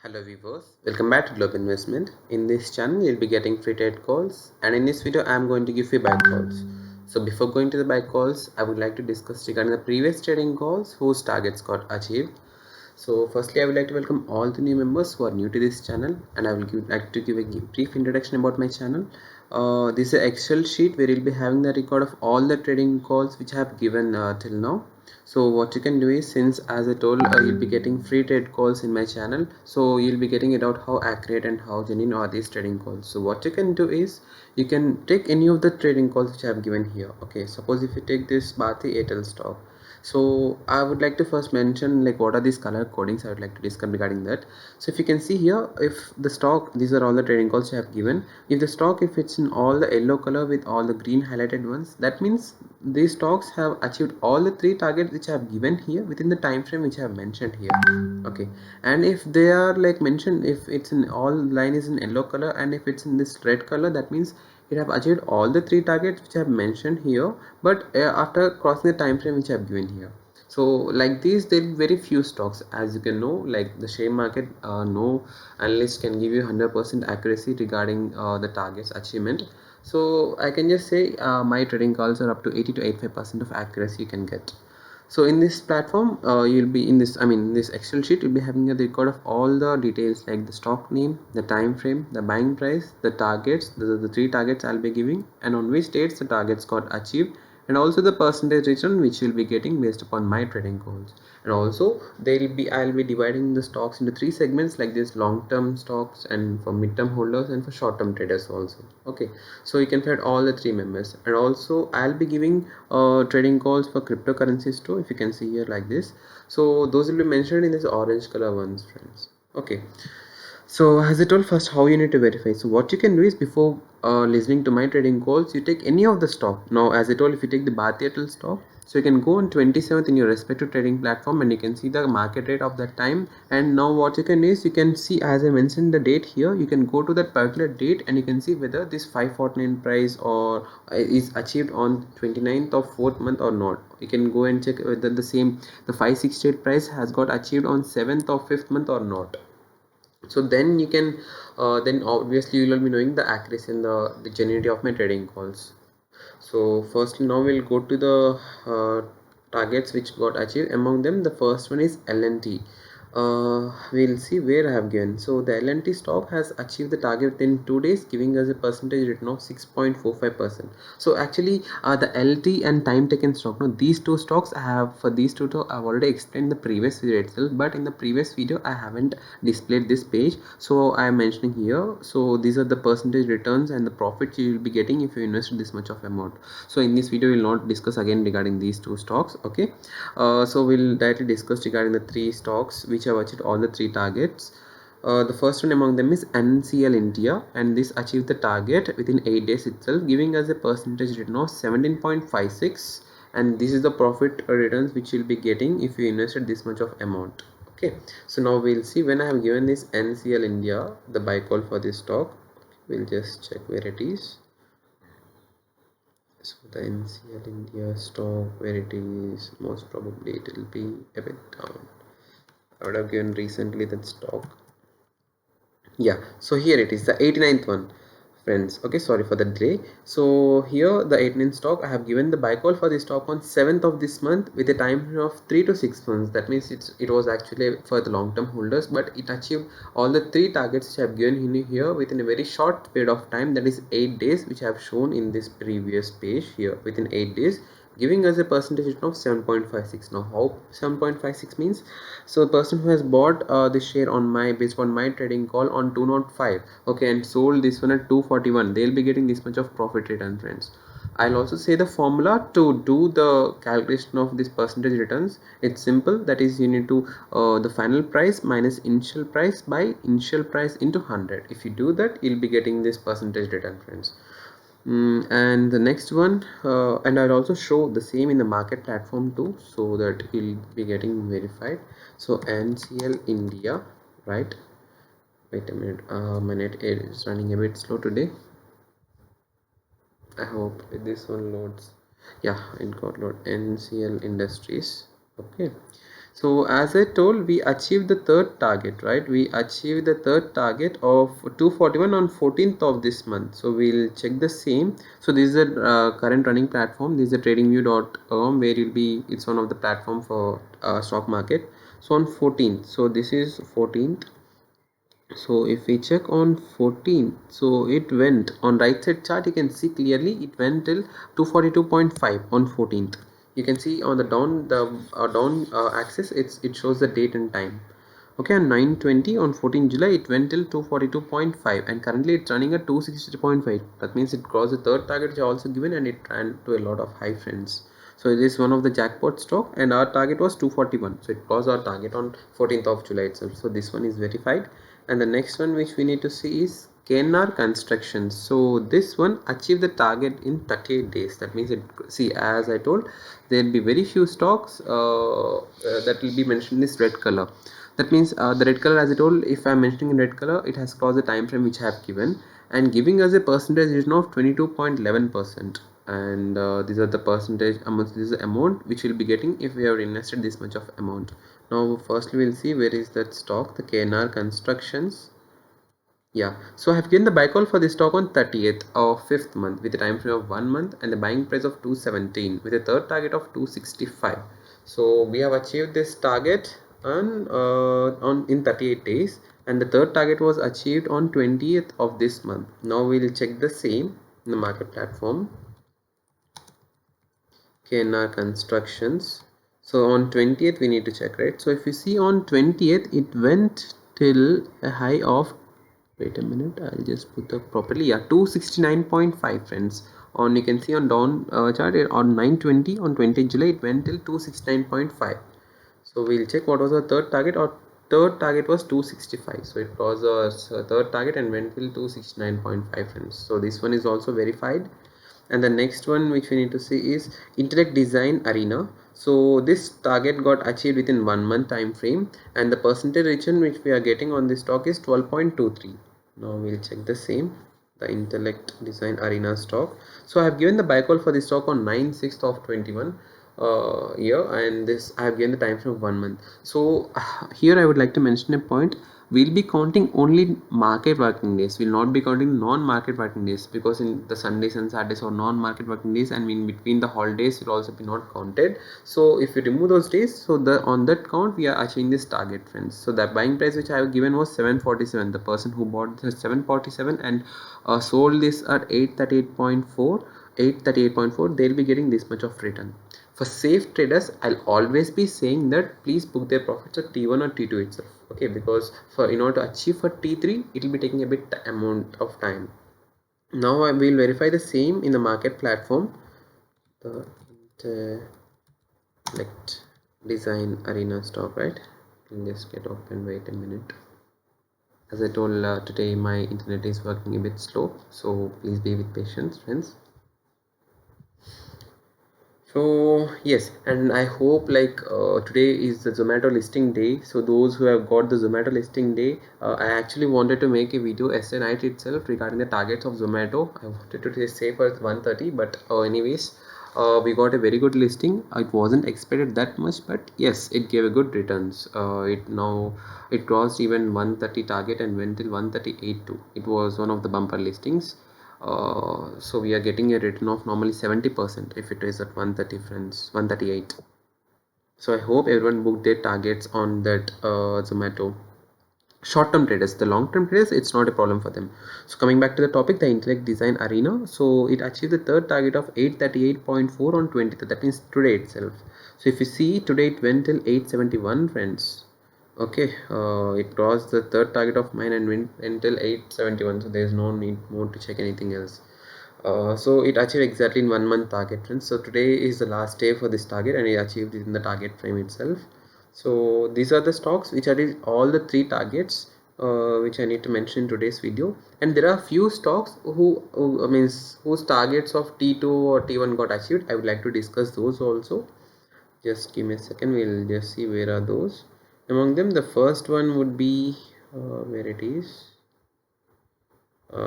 Hello viewers, welcome back to Globe Investment. In this channel you'll be getting free trade calls, and in this video I am going to give you buy calls. So before going to the buy calls, I would like to discuss regarding the previous trading calls whose targets got achieved. So firstly, I would like to welcome all the new members who are new to this channel, and I will like to give a brief introduction about my channel. This is an Excel sheet where you'll be having the record of all the trading calls which I have given till now. So what you can do is, since as I told, you'll be getting free trade calls in my channel, so you'll be getting it out how accurate and how genuine are these trading calls. So what you can do is, you can take any of the trading calls which I have given here. Okay, suppose if you take this Bharti Airtel stock. So I would like to first mention like what are these color codings. I would like to discuss regarding that. So if you can see here, if the stock, these are all the trading calls I have given. If the stock, if it's in all the yellow color with all the green highlighted ones, that means these stocks have achieved all the three targets which I have given here within the time frame which I have mentioned here. Okay, and if they are like mentioned, if it's in all line is in yellow color and if it's in this red color, that means it have achieved all the three targets which I have mentioned here, but after crossing the time frame which I have given here. So like these, there are very few stocks, as you can know, like the share market, no analyst can give you 100% accuracy regarding the targets achievement. So I can just say my trading calls are up to 80 to 85% of accuracy you can get. So in this platform, you'll be in this, this Excel sheet, you'll be having a record of all the details like the stock name, the time frame, the buying price, the targets, the three targets I'll be giving, and on which dates the targets got achieved, and also the percentage return which you'll be getting based upon my trading goals. And also I'll be dividing the stocks into three segments like this: long-term stocks, and for mid-term holders, and for short-term traders also. Okay, so you can find all the three members. And also I'll be giving trading calls for cryptocurrencies too, if you can see here like this. So those will be mentioned in this orange color ones, friends. Okay, so as I told, first how you need to verify. So what you can do is, before listening to my trading calls, you take any of the stock. Now as I told, if you take the Bharti Airtel stock, so you can go on 27th in your respective trading platform and you can see the market rate of that time. And now what you can do is, you can see, as I mentioned the date here, you can go to that particular date and you can see whether this 549 price or is achieved on 29th of 4th month or not. You can go and check whether the 568 price has got achieved on 7th of 5th month or not. So then you can then obviously you will be knowing the accuracy and the genuinity of my trading calls. So firstly, now we'll go to the targets which got achieved. Among them, the first one is L&T. We'll see where I have given. So the L&T stock has achieved the target within 2 days, giving us a percentage return of 6.45%. So actually the LT and time taken stock, no, these two stocks I have, for these two I've already explained the previous video itself, but in the previous video I haven't displayed this page, so I am mentioning here. So these are the percentage returns and the profits you will be getting if you invest this much of amount. So in this video we will not discuss again regarding these two stocks. Okay, so we'll directly discuss regarding the three stocks which have achieved all the three targets. The first one among them is NCL India, and this achieved the target within 8 days itself, giving us a percentage return of 17.56, and this is the profit returns which you'll be getting if you invested this much of amount. Okay, so now we'll see, when I have given this NCL India the buy call for this stock, we'll just check where it is. So the NCL India stock, where it is, most probably it will be a bit down. I would have given recently that stock. Yeah, so here it is, the 89th one, friends. Okay, sorry for the delay. So here the 89th stock, I have given the buy call for this stock on 7th of this month with a time frame of 3 to 6 months. That means it was actually for the long-term holders, but it achieved all the three targets which I have given in here within a very short period of time, that is 8 days, which I have shown in this previous page here, within 8 days, giving us a percentage return of 7.56. Now how 7.56 means? So the person who has bought this share on my, based on my trading call on 205, okay, and sold this one at 241, they'll be getting this much of profit return, friends. I'll also say the formula to do the calculation of this percentage returns. It's simple, that is, you need to the final price minus initial price by initial price into 100. If you do that, you'll be getting this percentage return, friends. And the next one, and I'll also show the same in the market platform too, so that you'll be getting verified. So NCL India, right? Wait a minute, my net is running a bit slow today. I hope this one loads. Yeah, it got load. NCL Industries. Okay, So as I told, we achieved the third target, right? We achieved the third target of 241 on 14th of this month. So we'll check the same. So this is a current running platform. This is a tradingview.com where you'll be, it's one of the platform for stock market. So on 14th, so this is 14th. So if we check on 14, so it went on right side chart, you can see clearly it went till 242.5 on 14th. You can see on the down axis, it shows the date and time. Okay, on 9:20 on 14 July it went till 242.5 and currently it's running at 260.5. That means it crossed the third target which I also given and it ran to a lot of high friends. So it is one of the jackpot stock and our target was 241. So it crossed our target on 14th of July itself. So this one is verified. And the next one which we need to see is KNR Constructions. So this one achieved the target in 38 days. That means it, see, as I told, there will be very few stocks that will be mentioned in this red color. That means the red color, as I told, if I'm mentioning in red color, it has crossed the time frame which I have given and giving us a percentage is now of 22.11%. And these are the percentage amount, this is the amount which we'll be getting if we have invested this much of amount. Now firstly we'll see where is that stock, the KNR Constructions. Yeah, so I have given the buy call for this stock on 30th of 5th month with a time frame of 1 month and the buying price of 217 with a third target of 265. So we have achieved this target on in 38 days and the third target was achieved on 20th of this month. Now we will check the same in the market platform. KNR Constructions. So on 20th we need to check, right? So if you see on 20th it went till a high of, wait a minute, I'll just put up properly, yeah, 269.5 friends. On, you can see on down chart on 9:20 on 20th July it went till 269.5. so we'll check what was our third target. Our third target was 265, so it was a third target and went till 269.5 friends. So this one is also verified. And the next one which we need to see is Intellect Design Arena. So this target got achieved within 1 month time frame and the percentage return which we are getting on this stock is 12.23. Now we'll check the same, the Intellect Design Arena stock. So I have given the buy call for this stock on 9/6 of 21 year, and this I have given the time frame of 1 month. So here I would like to mention a point. We'll be counting only market working days. We'll not be counting non-market working days, because in the Sundays and Saturdays or non-market working days and in between the holidays will also be not counted. So if you remove those days, so the on that count we are achieving this target, friends. So the buying price which I have given was 747. The person who bought the 747 and sold this at 838.4, they'll be getting this much of return. For safe traders, I'll always be saying that please book their profits at T1 or T2 itself. Okay, because for in order to achieve for T3 it will be taking a bit amount of time. Now I will verify the same in the market platform, the Intellect Design Arena stock, right? Can just get open, wait a minute. As I told, today my internet is working a bit slow, so please be with patience, friends. So yes, and I hope like today is the Zomato listing day. So those who have got the Zomato listing day, I actually wanted to make a video yesterday night itself regarding the targets of Zomato. I wanted to say for 130, but anyways, we got a very good listing. It wasn't expected that much, but yes, it gave a good returns. It crossed even 130 target and went till 138 too. It was one of the bumper listings. So we are getting a return of normally 70% if it is at 130 friends, 138. So I hope everyone booked their targets on that Zomato. Short-term traders, the long-term traders, it's not a problem for them. So coming back to the topic, the Intellect Design Arena, so it achieved the third target of 838.4 on 20th, that means today itself. So if you see today it went till 871 friends. Okay, it crossed the third target of mine and went until 871, so there is no need more to check anything else. So it achieved exactly in 1 month target, friends. So today is the last day for this target and it achieved it in the target frame itself. So these are the stocks which are all the 3 targets which I need to mention in today's video. And there are few stocks whose targets of T2 or T1 got achieved. I would like to discuss those also. Just give me a second, we'll just see where are those. Among them, the first one would be where it is.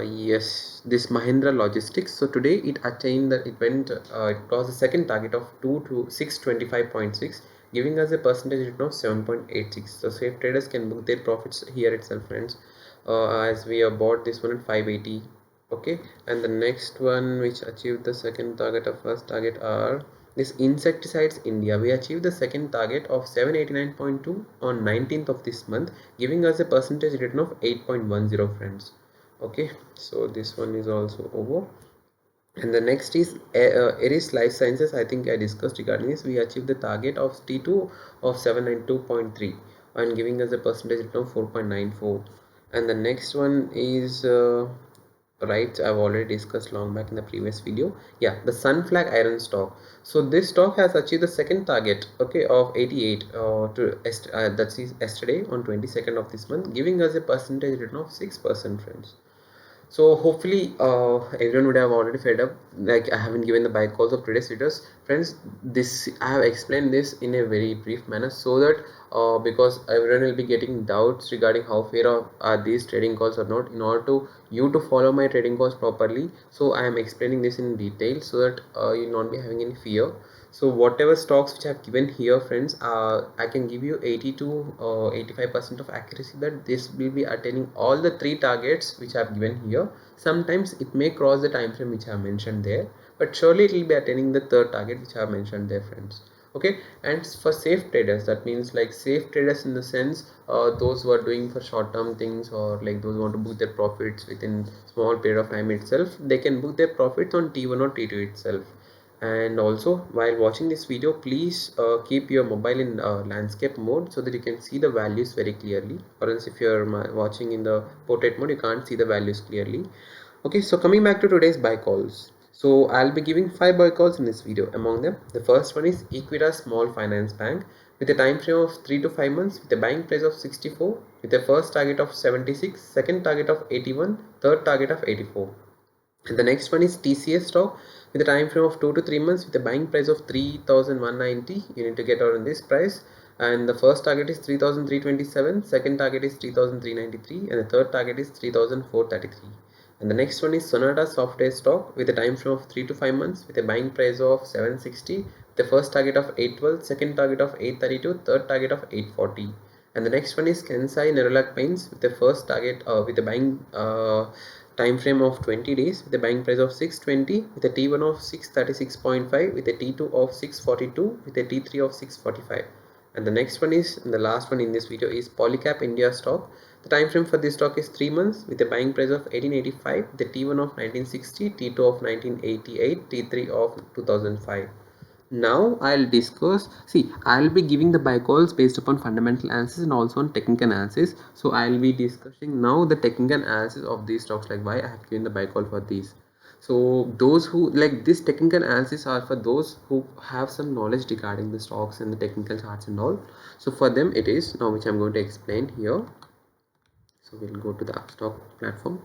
Yes, this Mahindra Logistics. So today it attained that it went it crossed the second target of 625.6 giving us a percentage return of 7.86. So safe traders can book their profits here itself, friends, as we have bought this one at 580. Okay, and the next one which achieved the second target of first target are this Insecticides India. We achieved the second target of 789.2 on 19th of this month, giving us a percentage return of 8.10, friends. Okay, so this one is also over. And the next is Eris Life Sciences. I think I discussed regarding this. We achieved the target of T2 of 792.3 and giving us a percentage return of 4.94. And the next one is right, I've already discussed long back in the previous video. Yeah, the Sunflag Iron stock. So this stock has achieved the second target, okay, of 88 that's yesterday on 22nd of this month, giving us a percentage return of 6%, friends. So hopefully everyone would have already fed up. Like, I haven't given the buy calls of today's videos, friends. This I have explained this in a very brief manner, so that because everyone will be getting doubts regarding how fair are these trading calls or not. In order to you to follow my trading calls properly, so I am explaining this in detail, so that you'll not be having any fear. So whatever stocks which I have given here, friends, I can give you 80 to 85% of accuracy that this will be attaining all the three targets which I have given here. Sometimes it may cross the time frame which I have mentioned there, but surely it will be attaining the third target which I have mentioned there, friends. Okay, and for safe traders, that means like safe traders in the sense those who are doing for short-term things, or like those who want to book their profits within small period of time itself, they can book their profits on T1 or T2 itself. And also, while watching this video, please keep your mobile in landscape mode, so that you can see the values very clearly, or else if you're watching in the portrait mode, you can't see the values clearly. Okay, so coming back to today's buy calls, so I'll be giving 5 buy calls in this video. Among them, the first one is Equitas Small Finance Bank with a time frame of 3 to 5 months, with a buying price of 64, with a first target of 76, second target of 81, third target of 84. And the next one is TCS stock with a time frame of 2 to 3 months, with a buying price of 3,190. You need to get out on this price. And the first target is 3,327, second target is 3,393, and the third target is 3,433. And the next one is Sonata Software stock with a time frame of 3 to 5 months, with a buying price of 760, the first target of 812, second target of 832, third target of 840. And the next one is Kansai Nerolac Paints with the first target with a buying time frame of 20 days, with a buying price of 620, with a T1 of 636.5, with a T2 of 642, with a T3 of 645. And the next one is, and the last one in this video, is Polycap India stock. The time frame for this stock is 3 months, with a buying price of 1885, the T1 of 1960, T2 of 1988, T3 of 2005. Now I'll discuss, see, I'll be giving the buy calls based upon fundamental analysis and also on technical analysis. So I'll be discussing now the technical analysis of these stocks, like why I have given the buy call for these. So those who like this technical analysis are for those who have some knowledge regarding the stocks and the technical charts and all. So for them it is now, which I'm going to explain here. So we'll go to the stock platform.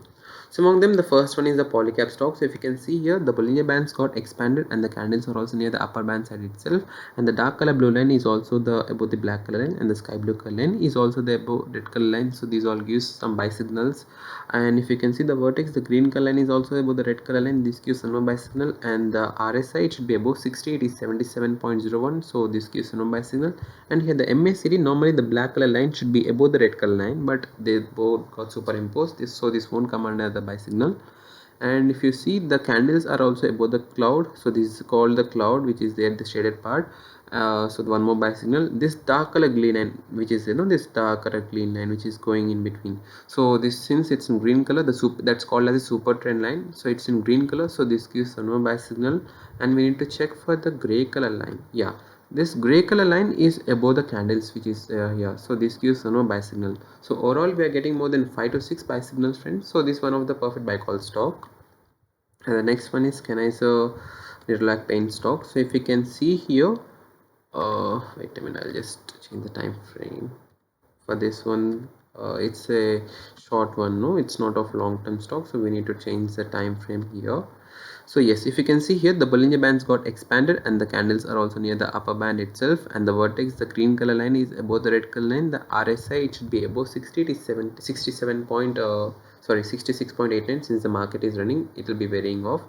So among them, the first one is the Polycap stock. So if you can see here, the Bollinger Bands got expanded and the candles are also near the upper band side itself, and the dark color blue line is also the above the black color line, and the sky blue color line is also the above red color line. So these all gives some buy signals. And if you can see the vertex, the green color line is also above the red color line. This gives some buy signal, and the RSI, it should be above 60. It is 77.01. So this gives some buy signal. And here the MACD, normally the black color line should be above the red color line, but they both got superimposed. So this won't come under the buy signal. And if you see, the candles are also above the cloud, so this is called the cloud, which is there, the shaded part. So the one more buy signal, this dark color green line, which is, this dark color green line which is going in between. So this, since it's in green color, that's called as a super trend line, so it's in green color, so this gives one more buy signal. And we need to check for the gray color line. Yeah, this gray color line is above the candles, which is here, so this gives no buy signal. So overall we are getting more than 5 to 6 buy signals, friends. So this one of the perfect buy call stock. And the next one is Kansai Nerolac Paint stock. So if you can see here, wait a minute, I'll just change the time frame for this one. It's a short one, no, it's not of long term stock, so we need to change the time frame here. So yes, if you can see here, the Bollinger Bands got expanded and the candles are also near the upper band itself, and the vertex, the green color line, is above the red color line. The RSI, it should be above 60. It is 67 point, sorry, 66.89. Since the market is running, it will be varying off.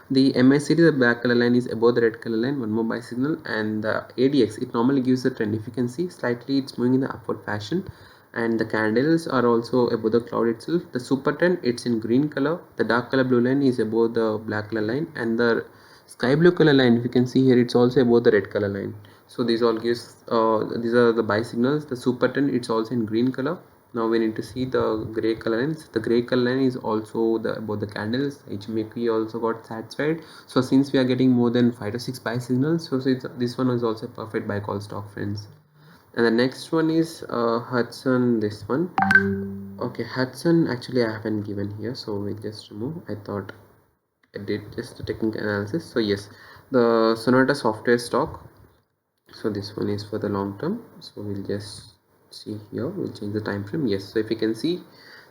The MACD, the black color line, is above the red color line, one more buy signal. And the ADX, it normally gives the trend. If you can see, slightly it's moving in the upward fashion, and the candles are also above the cloud itself. The super trend, it's in green color. The dark color blue line is above the black color line, and the sky blue color line, if you can see here, it's also above the red color line. So these all gives these are the buy signals. The super trend, it's also in green color. Now we need to see the gray color lines. The gray color line is also the above the candles. HMAP also got satisfied. So since we are getting more than 5 to 6 buy signals, so this one is also a perfect buy call stock, friends. And the next one is Hudson, this one. Okay, Hudson, actually I haven't given here, so we'll just remove. I thought I did just a technical analysis. So yes, the Sonata software stock, so this one is for the long term. So we'll just see here, we'll change the time frame. Yes, so if you can see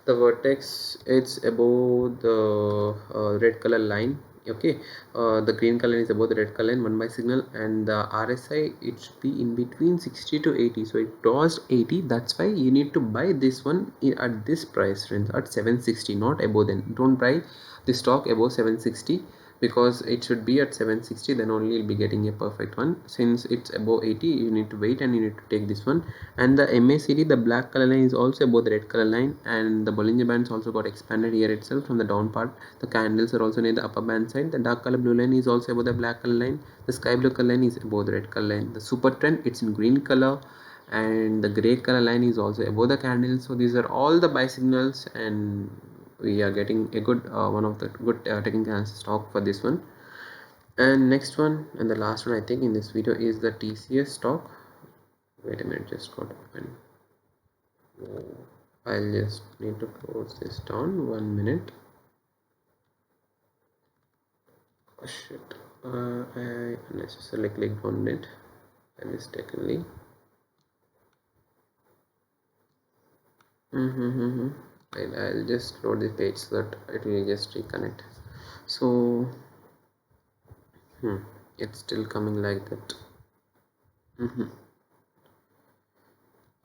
the vertex, it's above the red color line. Okay, the green color is above the red color line, one by signal, and the RSI, it should be in between 60 to 80. So it crossed 80. That's why you need to buy this one at this price, friends, at 760, not above. Then don't buy the stock above 760, because it should be at 760, then only you'll be getting a perfect one. Since it's above 80, you need to wait and you need to take this one. And the MACD, the black color line, is also above the red color line, and the Bollinger Bands also got expanded here itself from the down part. The candles are also near the upper band side. The dark color blue line is also above the black color line. The sky blue color line is above the red color line. The super trend, it's in green color, and the gray color line is also above the candle. So these are all the buy signals, and we are getting a good one of the good technical analysis stock for this one. And next one, and the last one I think in this video, is the TCS stock. Wait a minute, just got open. I'll just need to close this down, 1 minute. Oh shit, I unnecessarily clicked on it mistakenly. I'll just load the page so that it will just reconnect. So it's still coming like that.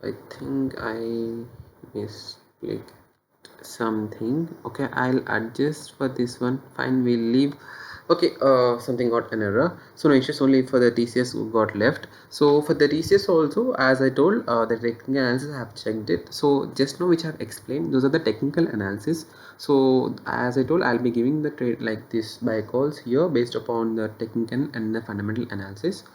I think I misclicked something. Okay, I'll adjust for this one. Fine, we'll leave. Okay, something got an error, so no, it's just only for the TCS who got left. So for the TCS also, as I told, the technical analysis, I have checked it. So just now which I have explained, those are the technical analysis. So as I told, I'll be giving the trade like this buy calls here based upon the technical and the fundamental analysis.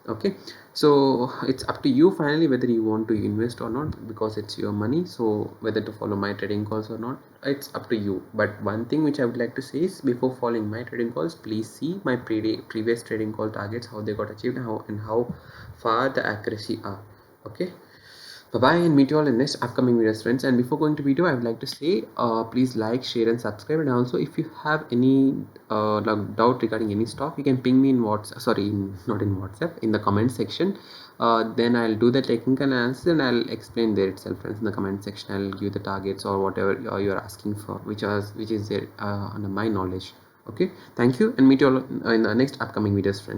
Okay, so it's up to you finally whether you want to invest or not, because it's your money. So whether to follow my trading calls or not, it's up to you. But one thing which I would like to say is, before following my trading calls, please see my previous trading call targets, how they got achieved, and how far the accuracy are. Okay, bye bye, and meet you all in next upcoming videos, friends. And before going to video, I would like to say, please like, share and subscribe. And also, if you have any doubt regarding any stock, you can ping me in WhatsApp, sorry, not in WhatsApp, in the comment section. Then I'll do the technical analysis and I'll explain there itself, friends. In the comment section, I'll give the targets or whatever you're asking for, which is there under my knowledge. Okay, thank you, and meet you all in the next upcoming videos, friends.